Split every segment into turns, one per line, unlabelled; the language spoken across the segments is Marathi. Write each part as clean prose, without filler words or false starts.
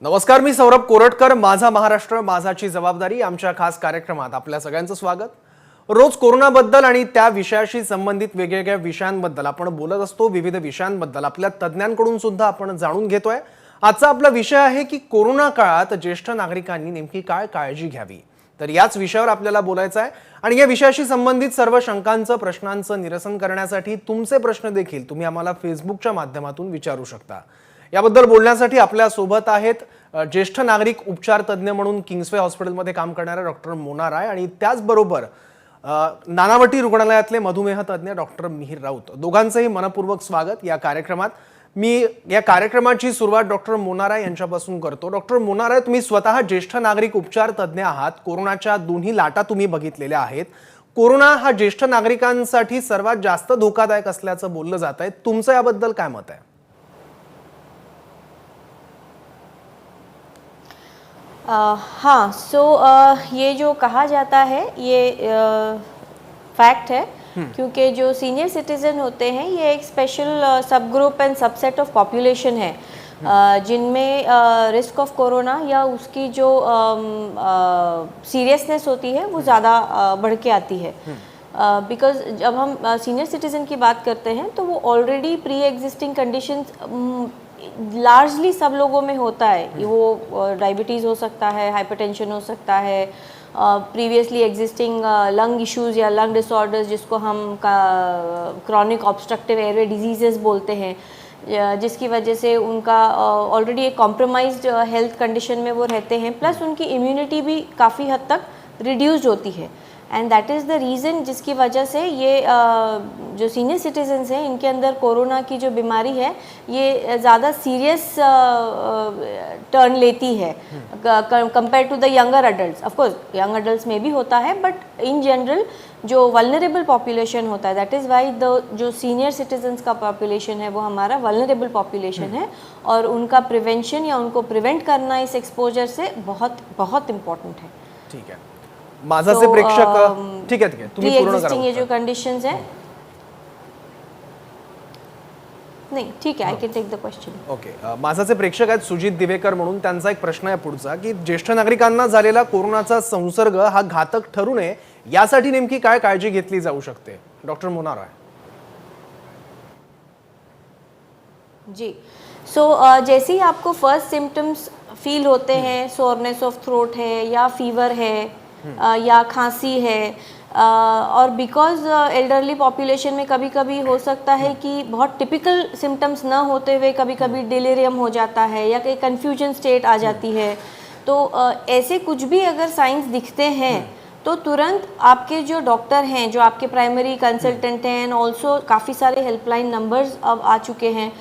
नमस्कार, मी सौरभ कोरटकर. माझा महाराष्ट्र माझाची जबाबदारी आमच्या खास कार्यक्रमात आपल्या सगळ्यांचं स्वागत. रोज कोरोनाबद्दल आणि त्या विषयाशी संबंधित वेगवेगळ्या विषयांबद्दल आपण बोलत असतो. विविध विषयांबद्दल आपल्या तज्ञांकडून सुद्धा आपण जाणून घेतोय. आजचा आपला विषय आहे की कोरोना काळात ज्येष्ठ नागरिकांनी नेमकी काय काळजी घ्यावी. तर याच विषयावर आपल्याला बोलायचं आहे आणि या विषयाशी संबंधित सर्व शंकांचं प्रश्नांचं निरसन करण्यासाठी तुमचे प्रश्न देखील तुम्ही आम्हाला फेसबुकच्या माध्यमातून विचारू शकता. याबद्दल बोलण्यासाठी आपल्या सोबत आहेत ज्येष्ठ नागरिक उपचार तज्ञ म्हणून किंग्सवे हॉस्पिटलमध्ये काम करणारे डॉक्टर मोना राय आणि त्याचबरोबर नानावटी रुग्णालयातले मधुमेह तज्ञ डॉक्टर मिहिर राऊत. दोघांचंही मनपूर्वक स्वागत या कार्यक्रमात. मी या कार्यक्रमाची सुरुवात डॉक्टर मोना राय यांच्यापासून करतो. डॉक्टर मोना राय, तुम्ही स्वतः ज्येष्ठ नागरिक उपचार तज्ञ आहात. कोरोनाच्या दोन्ही लाटा तुम्ही बघितलेल्या आहेत. कोरोना हा ज्येष्ठ नागरिकांसाठी सर्वात जास्त धोकादायक असल्याचं बोललं जात आहे. तुमचं याबद्दल काय मत आहे?
हाँ, ये जो कहा जाता है ये फैक्ट है, क्योंकि जो सीनियर सिटीजन होते हैं ये एक special sub group end subset of population है जिनमें रिस्क ऑफ कोरोना या उसकी जो सीरियसनेस होती है वो ज़्यादा बढ़ के आती है. बिकॉज जब हम सीनियर सिटीज़न की बात करते हैं तो वो already pre existing conditions largely सब लोगों में होता है. वो डायबिटीज़ हो सकता है, हाइपरटेंशन हो सकता है, प्रीवियसली एग्जिस्टिंग लंग इश्यूज़ या लंग डिसऑर्डर्स जिसको हम क्रॉनिक ऑब्स्ट्रक्टिव एयरवे डिजीजेस बोलते हैं, जिसकी वजह से उनका ऑलरेडी एक कॉम्प्रोमाइज्ड हेल्थ कंडीशन में वो रहते हैं. प्लस उनकी इम्यूनिटी भी काफ़ी हद तक रिड्यूस्ड होती है. End that is the reason जिसकी वजह से ये जो सीनियर सिटीजन्स हैं इनके अंदर कोरोना की जो बीमारी है ये ज़्यादा सीरियस टर्न लेती है compare to the younger adults. Of course young adults में भी होता है, बट इन जनरल जो वल्नरेबल पॉपुलेशन होता है, दैट इज़ वाई द जो सीनियर सिटीजन्स का पॉपुलेशन है वो हमारा वल्नरेबल पॉपुलेशन है और उनका प्रिवेंशन या उनको प्रिवेंट करना इस एक्सपोजर से बहुत बहुत इम्पोर्टेंट है.
ठीक है, माझाचे प्रेक्षक ठीक आहे तुम्ही पूर्ण करा.
ये जो कंडिशंस हैं नाही, ठीक आहे, I can take the question.
Okay, माझाचे प्रेक्षक आहेत सुजित दिवेकर म्हणून. त्यांचा एक प्रश्न आहे पुढचा की ज्येष्ठ नागरिकांना झालेला कोरोनाचा संसर्ग हा घातक ठरू नये यासाठी नेमकी काय काळजी घेतली जाऊ शकते. डॉक्टर मोना राय.
जी, जैसे ही आपको फर्स्ट सिम्टम्स फील होते हैं, सोरनेस ऑफ थ्रोट है या फीवर है या खांसी है, और बिकॉज एल्डरली पॉपुलेशन में कभी कभी हो सकता है कि बहुत टिपिकल सिम्टम्स ना होते हुए कभी कभी डिलीरियम हो जाता है या कहीं कन्फ्यूजन स्टेट आ जाती है. तो ऐसे कुछ भी अगर साइंस दिखते हैं तो तुरंत आपके जो डॉक्टर हैं, जो आपके प्राइमरी कंसल्टेंट हैं, एंड ऑल्सो काफ़ी सारे हेल्पलाइन नंबर्स अब आ चुके हैं.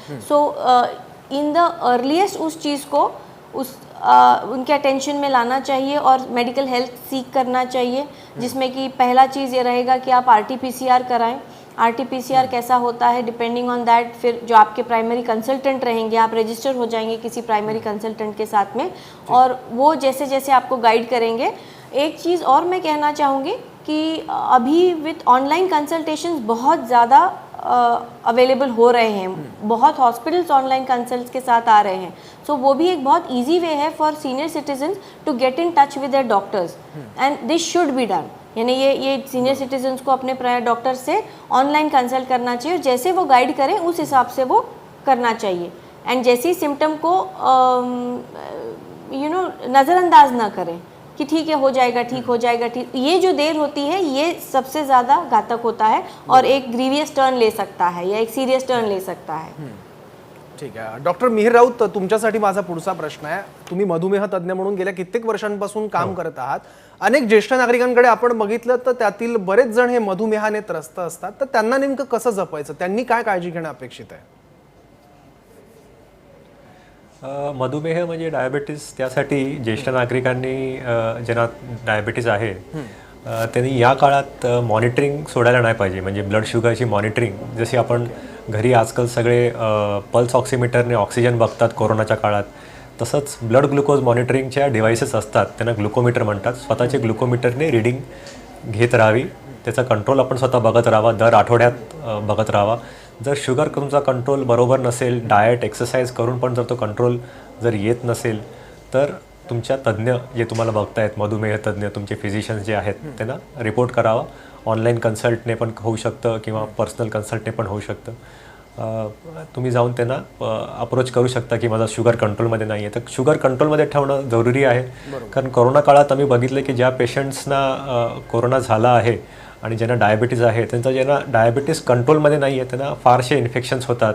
इन द अर्लीस्ट उस चीज़ को उनके अटेंशन में लाना चाहिए और मेडिकल हेल्थ सीख करना चाहिए, जिसमें कि पहला चीज़ ये रहेगा कि आप RT-PCR कराएं. RT-PCR कैसा होता है, डिपेंडिंग ऑन दैट फिर जो आपके प्राइमरी कंसल्टेंट रहेंगे, आप रजिस्टर हो जाएंगे किसी प्राइमरी कंसल्टेंट के साथ में, और वो जैसे जैसे आपको गाइड करेंगे. एक चीज़ और मैं कहना चाहूँगी कि अभी विथ ऑनलाइन कंसल्टेशंस बहुत ज़्यादा अवेलेबल हो रहे हैं, बहुत हॉस्पिटल्स ऑनलाइन कंसल्ट के साथ आ रहे हैं. सो वो भी एक बहुत इजी वे है for senior citizens to get in touch with their doctors, and this should be done. यानी ये सीनियर सिटीजन्स को अपने प्रायर डॉक्टर से ऑनलाइन कंसल्ट करना चाहिए, जैसे वो गाइड करें उस हिसाब से वो करना चाहिए. एंड जैसे ही सिम्टम को नज़रअंदाज ना करें कि ठीक है, हो जाएगा, ठीक हो जाएगा, ठीक. ये जो देर होती है ये सबसे ज़्यादा घातक होता है और एक ग्रीवियस टर्न ले सकता है या एक सीरियस टर्न ले सकता है.
ठीक आहे. डॉक्टर मिहिर राऊत, तुमच्यासाठी माझा पुढचा प्रश्न आहे. तुम्ही मधुमेह तज्ञ म्हणून गेल्या कित्येक वर्षांपासून काम करत आहात. अनेक ज्येष्ठ नागरिकांकडे आपण बघितलं तर त्यातील बरेच जण हे मधुमेहाने त्रस्त असतात. तर त्यांना नेमकं कसं जपायचं, त्यांनी काय काळजी घेणं अपेक्षित आहे?
मधुमेह म्हणजे डायबिटीज, त्यासाठी ज्येष्ठ नागरिकांनी ज्यांना डायबिटीज आहे त्यांनी या काळात मॉनिटरिंग सोडायला नाही पाहिजे. म्हणजे ब्लड शुगरची मॉनिटरिंग, जशी आपण घरी आजकाल सगळे पल्स ऑक्सिमीटरने ऑक्सिजन बघतात कोरोनाच्या काळात, तसंच ब्लड ग्लुकोज मॉनिटरिंगच्या डिव्हाइसेस असतात, त्यांना ग्लुकोमीटर म्हणतात. स्वतःचे ग्लुकोमीटरने रीडिंग घेत राहावी, त्याचा कंट्रोल आपण स्वतः बघत राहावा, दर आठवड्यात बघत राहावा. जर शुगर तुमचा कंट्रोल बरोबर नसेल, डाएट एक्सरसाइज करून पण जर तो कंट्रोल जर येत नसेल तर तुमच्या तज्ज्ञ जे तुम्हाला बघतायत, मधुमेह तज्ज्ञ तुमचे फिजिशियन्स जे आहेत त्यांना रिपोर्ट करावा. ऑनलाईन कन्सल्टने पण होऊ शकतं किंवा पर्सनल कन्सल्टने पण होऊ शकतं. तुम्ही जाऊन त्यांना अप्रोच करू शकता की माझा शुगर कंट्रोलमध्ये नाही आहे. तर शुगर कंट्रोलमध्ये ठेवणं जरुरी आहे. कारण कोरोना काळात आम्ही बघितलं की ज्या पेशंट्सना कोरोना झाला आहे आणि ज्यांना डायबिटीज आहे, ज्यांना डायबिटीज कंट्रोलमध्ये नाही आहे त्यांना फारसे इन्फेक्शन्स होतात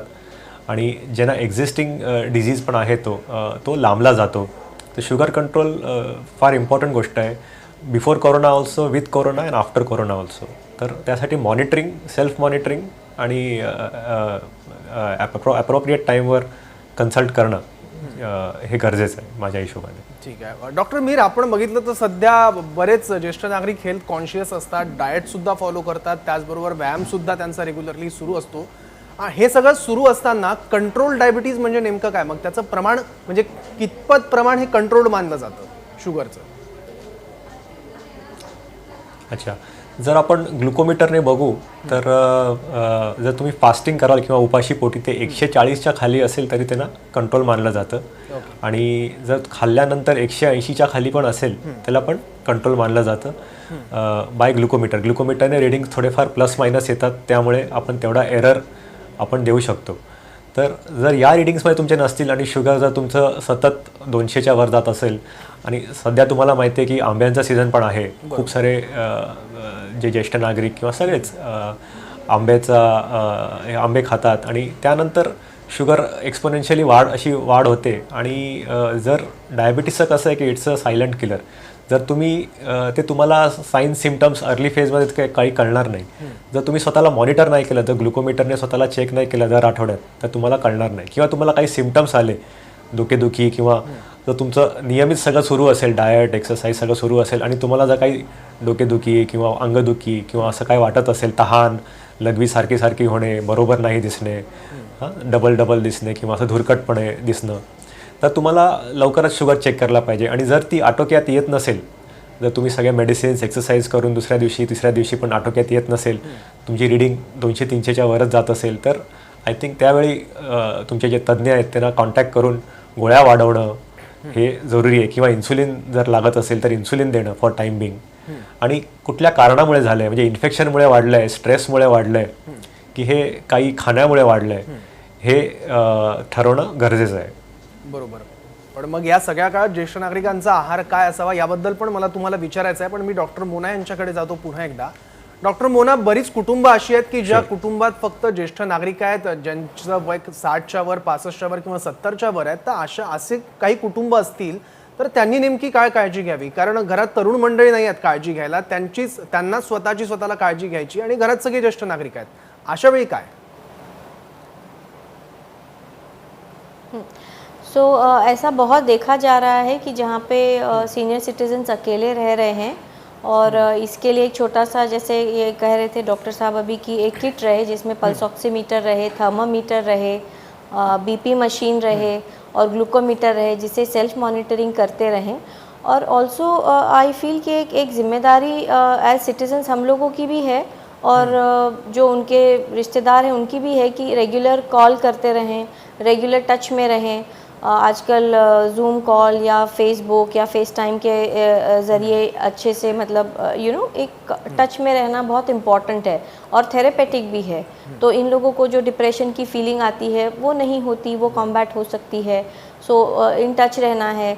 आणि ज्यांना एक्झिस्टिंग डिझीज पण आहे तो लांबला जातो. तर शुगर कंट्रोल फार इम्पॉर्टंट गोष्ट आहे. Before corona also, with corona and after corona also. तर त्यासाठी मॉनिटरिंग, सेल्फ मॉनिटरिंग आणि ॲप्रोप्रिएट टाईमवर कन्सल्ट करणं हे गरजेचं आहे माझ्या हिशोबाने.
ठीक आहे. डॉक्टर मीर, आपण बघितलं तर सध्या बरेच ज्येष्ठ नागरिक हेल्थ कॉन्शियस असतात, डाएटसुद्धा फॉलो करतात, त्याचबरोबर व्यायामसुद्धा त्यांचा रेग्युलरली सुरू असतो. हे सगळं सुरू असताना कंट्रोल डायबिटीज म्हणजे नेमकं काय? मग त्याचं प्रमाण म्हणजे कितपत प्रमाण हे कंट्रोल्ड मानलं जातं शुगरचं?
अच्छा, जर आपण ग्लुकोमीटरने बघू तर जर तुम्ही फास्टिंग कराल किंवा उपाशी पोटी ते 140च्या खाली असेल तरी त्यांना कंट्रोल मानलं जातं. आणि जर खाल्ल्यानंतर 180च्या खाली पण असेल त्याला पण कंट्रोल मानलं जातं बाय ग्लुकोमीटर. ग्लुकोमीटरने रिडिंग थोडेफार प्लस मायनस येतात, त्यामुळे आपण तेवढा एरर आपण देऊ शकतो. तर जर या रिडिंग्समध्ये तुमचे नसतील आणि शुगर जर तुमचं सतत 200च्या वर जात असेल आणि सध्या तुम्हाला माहिती आहे की आंब्यांचा सीझन पण आहे, खूप सारे जे ज्येष्ठ नागरिक किंवा सगळेच आंबे खातात आणि त्यानंतर शुगर एक्सपोनेन्शियली वाढ होते. आणि जर डायबिटीसचं कसं आहे की इट्स अ सायलंट किलर. जर तुम्ही ते तुम्हाला साईन्स सिम्टम्स अर्ली फेजमध्ये काही कळणार नाही. जर तुम्ही स्वतःला मॉनिटर नाही केलं, तर ग्लुकोमीटरने स्वतःला चेक नाही केलं दर आठवड्यात, तर तुम्हाला कळणार नाही. किंवा तुम्हाला काही सिम्टम्स आले, डोकेदुखी, किंवा जर तुमचं नियमित सगळं सुरू असेल, डाएट एक्सरसाइज सगळं सुरू असेल आणि तुम्हाला जर काही डोकेदुखी किंवा अंगदुखी किंवा असं काही वाटत असेल, तहान, लघवी सारखी होणे, बरोबर नाही दिसणे, डबल दिसणे किंवा असं धुरकटपणे दिसणं, तर तुम्हाला लवकरच शुगर चेक करायला पाहिजे. आणि जर ती आटोक्यात येत नसेल, जर तुम्ही सगळ्या मेडिसिन्स एक्सरसाइज करून दुसऱ्या दिवशी तिसऱ्या दिवशी पण आटोक्यात येत नसेल, तुमची रिडिंग 200-300च्या वरच जात असेल, तर आय थिंक त्यावेळी तुमचे जे तज्ज्ञ आहेत त्यांना कॉन्टॅक्ट करून गोळ्या वाढवणं हे जरुरी आहे. किंवा इन्सुलिन जर लागत असेल तर इन्सुलिन देणं फॉर टाईम बिंग. आणि कुठल्या कारणामुळे झालं आहे, म्हणजे इन्फेक्शनमुळे वाढलं आहे, स्ट्रेसमुळे वाढलं आहे, की हे काही खाण्यामुळे वाढलं आहे, हे ठरवणं गरजेचं आहे.
बरोबर. पण मग या सगळ्या काळात ज्येष्ठ नागरिकांचा आहार काय असावा याबद्दल पण मला तुम्हाला विचारायचं आहे. पण मी डॉक्टर मोना यांच्याकडे जातो पुन्हा एकदा. डॉक्टर मोना, बरीच कुटुंब अशी आहेत की ज्या कुटुंबात फक्त ज्येष्ठ नागरिक आहेत, ज्यांचं वय 60च्या वर, 65च्या वर किंवा 70च्या वर आहेत, तर असे काही कुटुंब असतील तर त्यांनी नेमकी काय काळजी घ्यावी? कारण घरात तरुण मंडळी नाही आहेत काळजी घ्यायला, त्यांना स्वतःला काळजी घ्यायची आणि घरात सगळे ज्येष्ठ नागरिक आहेत, अशा वेळी काय?
ऐसा बहुत देखा जा रहा है कि जहाँ पे सीनियर सिटीजन्स अकेले रह रहे हैं और इसके लिए एक छोटा सा, जैसे ये कह रहे थे डॉक्टर साहब अभी, कि एक किट रहे जिसमें पल्स ऑक्सीमीटर रहे, थर्मामीटर रहे, बीपी मशीन रहे और ग्लूकोमीटर रहे, जिसे सेल्फ मॉनिटरिंग करते रहें. और ऑल्सो आई फील कि एक जिम्मेदारी एज सिटीजन्स हम लोगों की भी है और जो उनके रिश्तेदार हैं उनकी भी है कि रेगुलर कॉल करते रहें, रेगुलर टच में रहें. आजकल जूम कॉल या फेसबुक या फेस टाइम के ज़रिए अच्छे से, मतलब एक टच में रहना बहुत इम्पॉर्टेंट है और थेरेपेटिक भी है. तो इन लोगों को जो डिप्रेशन की फीलिंग आती है वो नहीं होती, वो कॉम्बैट हो सकती है. सो इन टच रहना है.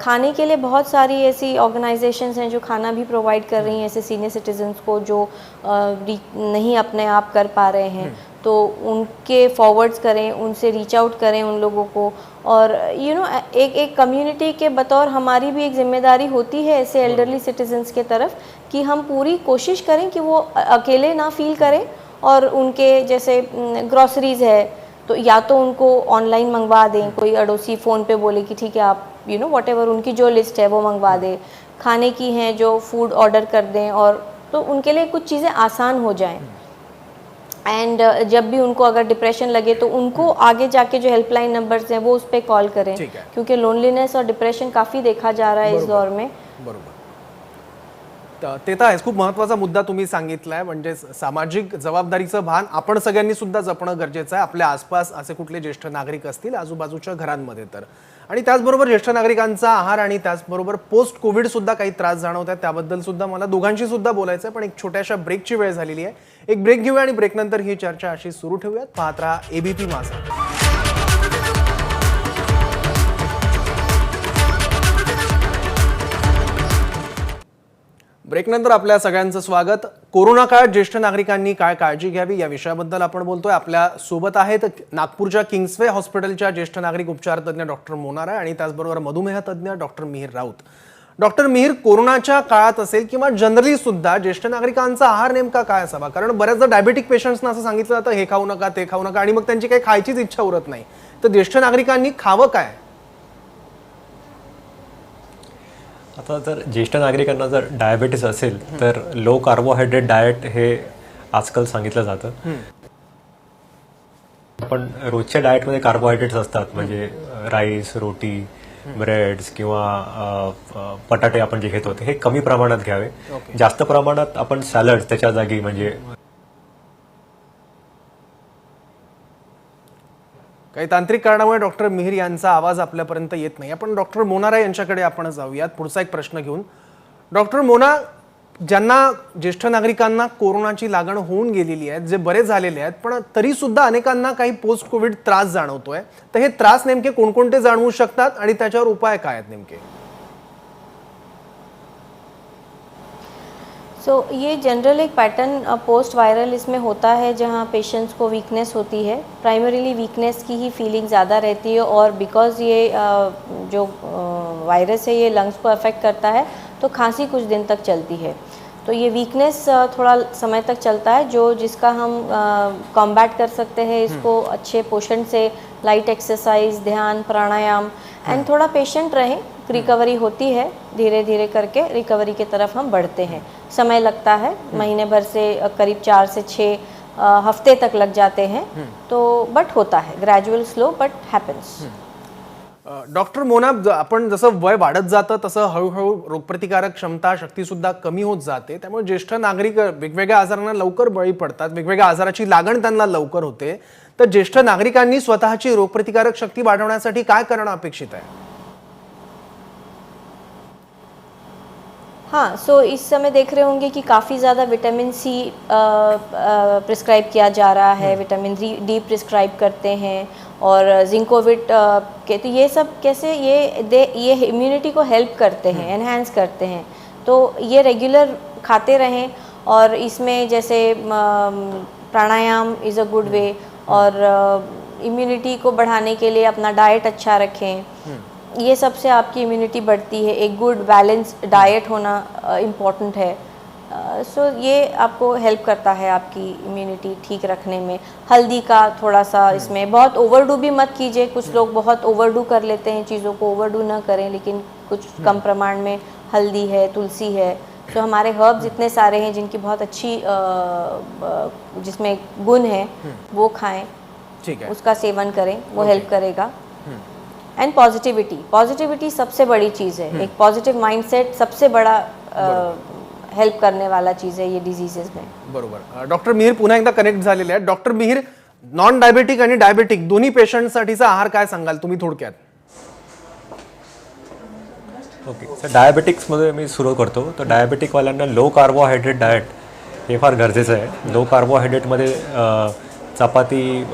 खाने के लिए बहुत सारी ऐसी ऑर्गेनाइजेशंस हैं जो खाना भी प्रोवाइड कर रही हैं ऐसे सीनियर सिटीजन्स को जो नहीं अपने आप कर पा रहे हैं. तो उनके फॉरवर्ड्स करें, उनसे रीच आउट करें उन लोगों को. और एक कम्युनिटी के बतौर हमारी भी एक जिम्मेदारी होती है ऐसे एल्डरली सिटीजन्स के तरफ कि हम पूरी कोशिश करें कि वो अकेले ना फील करें. और उनके जैसे ग्रॉसरीज है तो या तो उनको ऑनलाइन मंगवा दें, कोई अड़ोसी फ़ोन पे बोले कि ठीक है आप व्हाटएवर उनकी जो लिस्ट है वो मंगवा दें. खाने की हैं जो फूड ऑर्डर कर दें, और तो उनके लिए कुछ चीज़ें आसान हो जाएं. एंड जब भी उनको अगर डिप्रेशन लगे तो उनको आगे जाके जो हेल्पलाइन नंबर्स हैं वो उस पर कॉल करें, क्योंकि लोनलीनेस और डिप्रेशन काफ़ी देखा जा रहा है इस दौर में.
बरोबर. ते तर आहेच. खूप महत्त्वाचा मुद्दा तुम्ही सांगितलाय. म्हणजे सामाजिक जबाबदारीचं भान आपण सगळ्यांनी सुद्धा जपणं गरजेचं आहे. आपल्या आसपास असे कुठले ज्येष्ठ नागरिक असतील आजूबाजूच्या घरांमध्ये तर आणि त्याचबरोबर ज्येष्ठ नागरिकांचा आहार आणि त्याचबरोबर पोस्ट कोविड सुद्धा काही त्रास जाणवत आहेत, त्याबद्दल सुद्धा मला दोघांशी सुद्धा बोलायचं आहे. पण एक छोट्याशा ब्रेकची वेळ झालेली आहे. एक ब्रेक घेऊया आणि ब्रेकनंतर ही चर्चा अशी सुरू ठेवूयात. पाहत राहा ABP माझा. ब्रेकनंतर आपल्या सगळ्यांचं स्वागत. कोरोना काळात ज्येष्ठ नागरिकांनी काय काळजी घ्यावी या विषयाबद्दल आपण बोलतोय. आपल्या सोबत आहेत नागपूरच्या किंग्सवे हॉस्पिटलच्या ज्येष्ठ नागरिक उपचार तज्ज्ञ डॉक्टर मोना राय आणि त्याचबरोबर मधुमेह तज्ज्ञ डॉक्टर मिहिर राऊत. डॉक्टर मिहिर, कोरोनाच्या काळात असेल किंवा जनरली सुद्धा ज्येष्ठ नागरिकांचा आहार नेमका काय असावा? कारण बऱ्याचदा डायबेटिक पेशंट्सना असं सांगितलं जातं हे खाऊ नका ते खाऊ नका आणि मग त्यांची काही खायचीच इच्छा उरत नाही. तर ज्येष्ठ नागरिकांनी खावं काय?
आता जर ज्येष्ठ नागरिकांना जर डायबेटीस असेल तर लो कार्बोहायड्रेट डाएट हे आजकाल सांगितलं जातं. पण रोजच्या डाएटमध्ये कार्बोहायड्रेट्स असतात, म्हणजे राईस, रोटी, ब्रेड्स किंवा बटाटे आपण जे घेतो हे कमी प्रमाणात घ्यावे. जास्त प्रमाणात आपण सॅलड त्याच्या जागी म्हणजे
काही तांत्रिक कारणामुळे डॉक्टर मिहिर यांचा आवाज आपल्यापर्यंत येत नाही. आपण डॉक्टर मोना राय यांच्याकडे आपण जाऊयात पुढचा एक प्रश्न घेऊन. डॉक्टर मोना, ज्यांना ज्येष्ठ नागरिकांना कोरोनाची लागण होऊन गेलेली आहे, जे बरे झालेले आहेत, पण तरी सुद्धा अनेकांना काही पोस्ट कोविड त्रास जाणवतोय, तर हे त्रास नेमके कोणकोणते जाणवू शकतात आणि त्याच्यावर उपाय काय आहेत नेमके?
ये जनरल एक पैटर्न पोस्ट वायरल इसमें होता है जहाँ पेशेंट्स को वीकनेस होती है. प्राइमरीली वीकनेस की ही फीलिंग ज़्यादा रहती है और बिकॉज ये जो वायरस है ये लंग्स को अफेक्ट करता है तो खांसी कुछ दिन तक चलती है. तो ये वीकनेस थोड़ा समय तक चलता है जिसका हम कॉम्बैट कर सकते हैं इसको अच्छे पोषण से, लाइट एक्सरसाइज, ध्यान, प्राणायाम एंड थोड़ा पेशेंट रहें. रिकवरी होती है, धीरे धीरे करके रिकवरी की तरफ हम बढ़ते हैं. समय लगता है, महीने भर से करीब 4 से 6 हफ्ते तक लग जाते हैं. तो बट होता है, gradual slow but happens.
Doctor Mona, आपण जसं वय वाढत जातं तसं हळूहळू रोगप्रतिकारक क्षमता, शक्ती सुद्धा कमी होत जाते. त्यामुळे ज्येष्ठ नागरिक वेगवेगळ्या आजारांना लवकर बळी पडतात, वेगवेगळ्या आजाराची लागण त्यांना लवकर होते. तर ज्येष्ठ नागरिकांनी स्वतःची रोगप्रतिकारक शक्ती वाढवण्यासाठी काय करणं अपेक्षित आहे?
हाँ, इस समय देख रहे होंगे कि काफ़ी ज़्यादा विटामिन सी प्रिस्क्राइब किया जा रहा है, विटामिन डी प्रिस्क्राइब करते हैं और जिंकोविट के. तो ये सब कैसे ये इम्यूनिटी को हेल्प करते हैं, एनहांस करते हैं. तो ये रेगुलर खाते रहें और इसमें जैसे प्राणायाम इज़ अ गुड वे और इम्यूनिटी को बढ़ाने के लिए अपना डाइट अच्छा रखें. ये सबसे आपकी इम्यूनिटी बढ़ती है. एक गुड बैलेंस डाइट होना इम्पॉर्टेंट है. ये आपको हेल्प करता है आपकी इम्यूनिटी ठीक रखने में. हल्दी का थोड़ा सा इसमें, बहुत ओवरडू भी मत कीजिए. कुछ लोग बहुत ओवरडू कर लेते हैं, चीज़ों को ओवरडू ना करें, लेकिन कुछ कम प्रमाण में हल्दी है, तुलसी है. तो हमारे हर्ब्स इतने सारे हैं जिनकी बहुत अच्छी जिसमें गुण है, वो खाएं.
ठीक है,
उसका सेवन करें, वो हेल्प करेगा. एंड पॉजिटिविटी सबसे बड़ी चीज़ है. एक पॉजिटिव माइंडसेट सबसे बड़ा हेल्प करने वाला चीज़ है ये डिजीजेस में.
बरोबर. डॉक्टर मिहिर पुन्हा एकदा कनेक्ट झालेले आहेत. डॉक्टर मिहिर, नॉन डायबेटिक आणि डायबेटिक दोन्ही पेशंटसाठीचा आहार काय सांगाल तुम्ही थोडक्यात?
ओके, सर डायबेटिक्समध्ये मी सुरू करतो. तर डायबेटिकवाल्यांना लो कार्बोहायड्रेट डाएट हे फार गरजेचं आहे. लो कार्बोहायड्रेटमध्ये चपाती,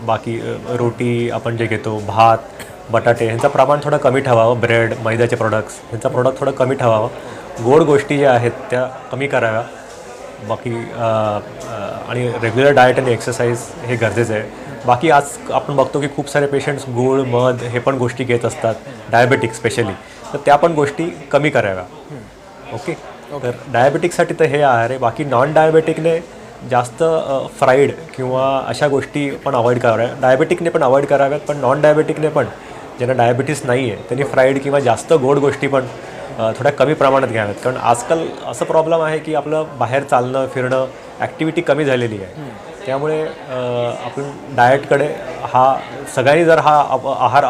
बाकी रोटी आपण जे घेतो, भात, बटाटे ह्यांचं प्रमाण थोडं कमी ठेवावं. ब्रेड, मैद्याचे प्रोडक्ट्स ह्यांचं प्रोडक्ट थोडं कमी ठेवावं. गोड गोष्टी ज्या आहेत त्या कमी कराव्या. बाकी आणि रेग्युलर डाएट आणि एक्सरसाइज हे गरजेचं आहे. बाकी आज आपण बघतो की खूप सारे पेशंट्स गूळ, मध हे पण गोष्टी घेत असतात, डायबेटिक स्पेशली. तर त्या पण गोष्टी कमी कराव्या. ओके, तर डायबेटिकसाठी तर हे आहार आहे. बाकी नॉन डायबेटिकने जास्त फ्राईड किंवा अशा गोष्टी पण अवॉइड कराव्या. डायबेटिकने पण अवॉइड कराव्यात, पण नॉन डायबेटिकने पण, ज्यांना डायबिटीस नाही आहे त्यांनी फ्राईड किंवा जास्त गोड गोष्टी पण थोड्या कमी प्रमाणात घ्याव्यात. कारण आजकाल असं प्रॉब्लेम आहे की आपलं बाहेर चालणं फिरणं ॲक्टिव्हिटी कमी झालेली आहे. त्यामुळे आपण डाएटकडे सगळ्यांनी जर हा आहार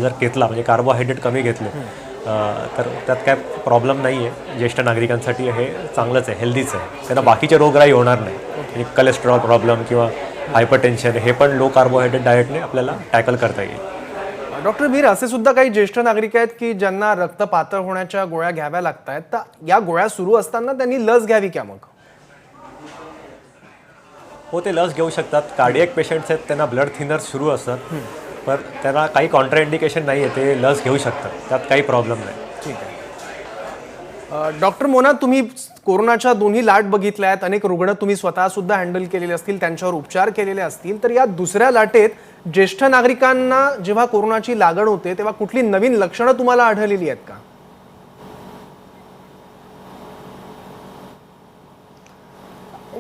जर घेतला, म्हणजे कार्बोहायड्रेट कमी घेतले, तर त्यात काय प्रॉब्लेम नाही आहे. ज्येष्ठ नागरिकांसाठी हे चांगलंच आहे, हेल्दीच आहे. त्यांना बाकीचे रोगराई होणार नाही. म्हणजे कोलेस्ट्रॉल प्रॉब्लेम किंवा हायपरटेन्शन हे पण लो कार्बोहायड्रेट डाएटने आपल्याला टॅकल करता येईल.
डॉक्टर मीर, असे सुद्धा काही ज्येष्ठ नागरिक आहेत की ज्यांना रक्त पातळ होण्याच्या गोळ्या घ्याव्या लागत आहेत, तर या गोळ्या सुरू असताना त्यांनी लस घ्यावी का मग?
हो, ते लस घेऊ शकतात. कार्डियक पेशंट्स आहेत त्यांना ब्लड थिनर्स सुरू असतात, पण त्यांना काही कॉन्ट्राइंडिकेशन नाही आहे, ते लस घेऊ शकतात, त्यात काही प्रॉब्लेम नाही.
ठीक आहे. डॉक्टर मोना, तुम्ही कोरोनाच्या दोन्ही लाट बघितल्या आहेत, अनेक रुग्ण तुम्ही स्वतः सुद्धा हँडल केलेले असतील, त्यांच्यावर उपचार केलेले असतील, तर या दुसऱ्या लाटेत ज्येष्ठ नागरिकांना जेव्हा कोरोनाची लागण होते तेव्हा कुठली नवीन लक्षणं तुम्हाला आढळलेली आहेत का?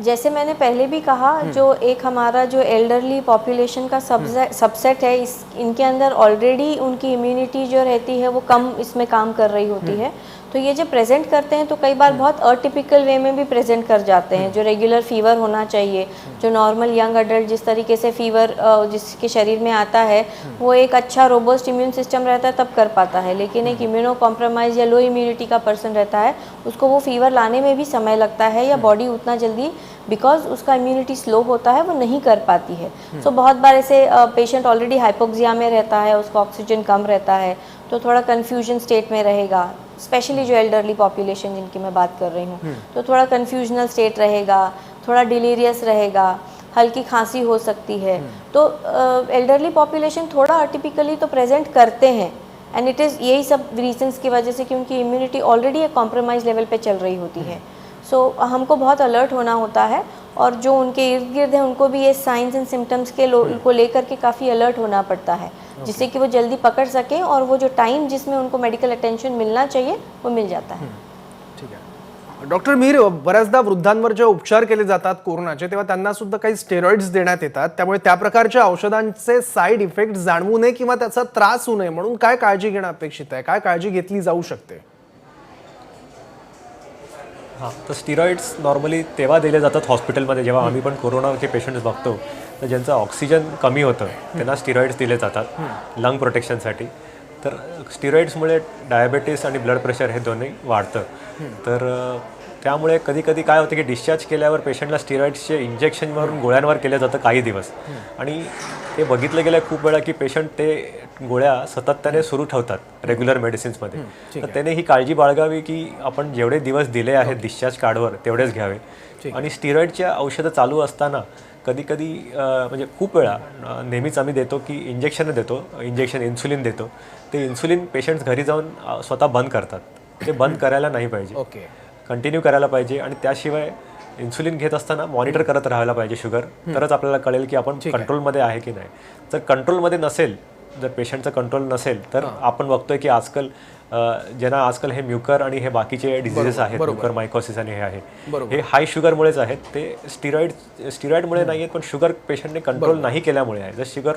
जैसे मैंने पहले भी कहा, जो एक हमारा जो एल्डरली पॉपुलेशन का सबसेट है, इनके अंदर ऑलरेडी उनकी इम्यूनिटी जो रहती है वो कम इसमें काम कर रही होती है, तो ये जो प्रेजेंट करते हैं तो कई बार बहुत अटिपिकल वे में भी प्रेजेंट कर जाते हैं. जो रेगुलर फीवर होना चाहिए, जो नॉर्मल यंग अडल्ट जिस तरीके से फीवर जिसके शरीर में आता है वो एक अच्छा रोबस्ट इम्यून सिस्टम रहता है तब कर पाता है, लेकिन एक इम्यूनो कॉम्प्रोमाइज या लो इम्यूनिटी का पर्सन रहता है, उसको वो फीवर लाने में भी समय लगता है, या बॉडी उतना जल्दी बिकॉज उसका इम्यूनिटी स्लो होता है वो नहीं कर पाती है. सो बहुत बार ऐसे पेशेंट ऑलरेडी हाइपोक्सिया में रहता है, उसका ऑक्सीजन कम रहता है, तो थोड़ा कन्फ्यूजन स्टेट में रहेगा, स्पेशली जो एल्डरली पॉपुलेशन जिनकी मैं बात कर रही हूँ, तो थोड़ा कन्फ्यूजनल स्टेट रहेगा, थोड़ा डिलीरियस रहेगा, हल्की खांसी हो सकती है. तो एल्डरली पॉपुलेशन थोड़ा अटिपिकली तो प्रेजेंट करते हैं, एंड इट इज़ यही सब रीजंस की वजह से कि उनकी इम्यूनिटी ऑलरेडी एक कॉम्प्रोमाइज लेवल पे चल रही होती है. सो हमको बहुत अलर्ट होना होता है, और जो उनके इर्द गिर्द हैं उनको भी ये साइंस एंड सिम्टम्स के को लेकर के काफ़ी अलर्ट होना पड़ता है, जिससे कि वो जल्दी पकड़ सकें और वो जो टाइम जिसमें उनको मेडिकल अटेंशन मिलना चाहिए वो मिल जाता है.
ठीक आहे. डॉक्टर मीर, बऱ्याचदा वृद्धांवर जेव्हा उपचार केले जातात कोरोनाचे, तेव्हा त्यांना सुद्धा काही स्टेरॉइड्स देण्यात येतात, त्यामुळे त्या प्रकारच्या औषधांचे साईड इफेक्ट जाणवू नये किंवा त्याचा त्रास होऊ नये म्हणून काय काळजी घेणं अपेक्षित आहे, काय काळजी घेतली जाऊ शकते?
हां, तर स्टिरॉइड्स नॉर्मली तेव्हा दिले जातात हॉस्पिटलमध्ये जेव्हा आम्ही पण कोरोनाचे पेशंट्स बघतो, तर ज्यांचं ऑक्सिजन कमी होतं त्यांना स्टिरॉइड्स दिले जातात लंग प्रोटेक्शनसाठी. तर स्टिरॉइड्समुळे डायबेटीस आणि ब्लड प्रेशर हे दोन्ही वाढतं. तर त्यामुळे कधी कधी काय होतं की डिस्चार्ज केल्यावर पेशंटला स्टिरॉइड्सचे इंजेक्शनवरून गोळ्यांवर केलं जातं काही दिवस, आणि ते बघितलं गेलं खूप वेळा की पेशंट ते गोळ्या सातत्याने सुरू ठेवतात रेग्युलर मेडिसिन्समध्ये. तर त्याने ही काळजी बाळगावी की आपण जेवढे दिवस दिले आहेत डिस्चार्ज कार्डवर तेवढेच घ्यावे. आणि स्टिरॉइडच्या औषधं चालू असताना कधी कधी म्हणजे खूप वेळा नेहमीच आम्ही देतो की इंजेक्शन इन्सुलिन देतो. ते इन्सुलिन पेशंट्स घरी जाऊन स्वतः बंद करतात. ते बंद करायला नाही पाहिजे,
ओके,
कंटिन्यू करायला पाहिजे. आणि त्याशिवाय इन्सुलिन घेत असताना मॉनिटर करत राहायला पाहिजे शुगर, तरच आपल्याला कळेल की आपण कंट्रोलमध्ये आहे की नाही. जर कंट्रोलमध्ये नसेल, जर पेशंटचं कंट्रोल नसेल, तर आपण बघतोय की आजकाल ज्यांना आजकाल हे म्युकर आणि हे बाकीचे डिझिजेस आहेत, म्युकर मायकोसिस आणि हे आहे, हे हाय शुगरमुळेच आहेत. ते स्टिरॉइडमुळे नाही आहेत, पण शुगर पेशंटने कंट्रोल नाही केल्यामुळे आहे. जर शुगर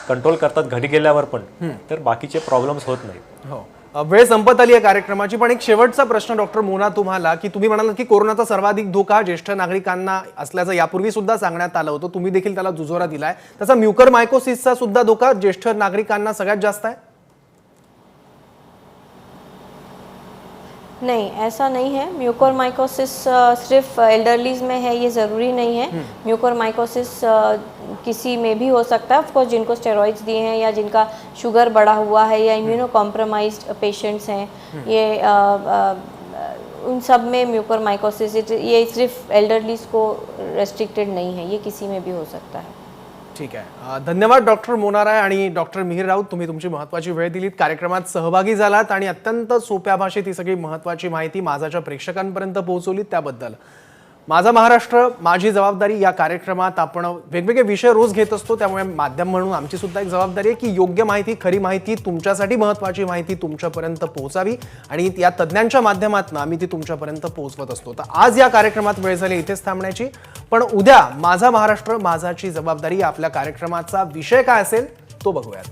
कंट्रोल करतात घरी गेल्यावर पण, तर बाकीचे प्रॉब्लेम्स होत नाहीत.
हो, वेळ संपत आली आहे कार्यक्रमाची, पण एक शेवटचा प्रश्न डॉक्टर मोना तुम्हाला, की तुम्ही म्हणालात की कोरोनाचा सर्वाधिक धोका ज्येष्ठ नागरिकांना असल्याचं यापूर्वी सुद्धा सांगण्यात आलं होतं, तुम्ही देखील त्याला दुजोरा दिलाय. त्याचा म्युकर मायकोसिसचा सुद्धा धोका ज्येष्ठ नागरिकांना सगळ्यात जास्त आहे?
नहीं, ऐसा नहीं है. म्यूकोरमाइकोसिस सिर्फ एल्डरलीज में है ये ज़रूरी नहीं है. म्यूकोरमाइकोसिस किसी में भी हो सकता है. ऑफकोर्स जिनको स्टेरॉइड्स दिए हैं या जिनका शुगर बढ़ा हुआ है या इम्यूनो कॉम्प्रोमाइज्ड पेशेंट्स हैं, ये उन सब में म्यूकोरमाइकोसिस, ये सिर्फ एल्डरलीज को रेस्ट्रिक्टेड नहीं है, ये किसी में भी हो सकता है.
ठीक आहे. धन्यवाद डॉक्टर मोना राय आणि डॉक्टर मिहिर राऊत, तुम्ही तुमची महत्त्वाची वेळ दिलीत, कार्यक्रमात सहभागी झालात आणि अत्यंत सोप्या भाषेत ही सगळी महत्त्वाची माहिती माझ्या प्रेक्षकांपर्यंत पोहोचवलीत, त्याबद्दल. माझा महाराष्ट्र माझी जबाबदारी या कार्यक्रमात आपण वेगवेगळे विषय रोज घेत असतो, त्यामुळे माध्यम म्हणून आमची सुद्धा एक जबाबदारी आहे की योग्य माहिती, खरी माहिती, तुमच्यासाठी महत्त्वाची माहिती तुमच्यापर्यंत पोहोचावी, आणि या तज्ज्ञांच्या माध्यमातून आम्ही ती तुमच्यापर्यंत पोहोचवत असतो. तर आज या कार्यक्रमात वेळ झाली इथेच थांबण्याची, पण उद्या माझा महाराष्ट्र माझाची जबाबदारी आपल्या कार्यक्रमाचा विषय काय असेल तो बघूयात.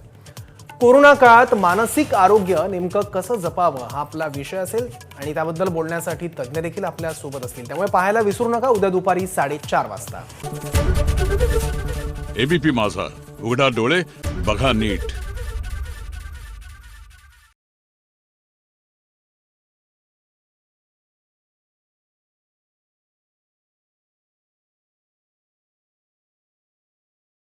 कोरोना काळात मानसिक आरोग्य नेमकं कसं जपावं हा आपला विषय असेल, आणि त्याबद्दल बोलण्यासाठी तज्ज्ञ देखील आपल्या सोबत असतील, त्यामुळे पाहायला विसरू नका उद्या दुपारी 4:30 वाजता.
एबीपी माझा, उघडा डोळे बघा नीट.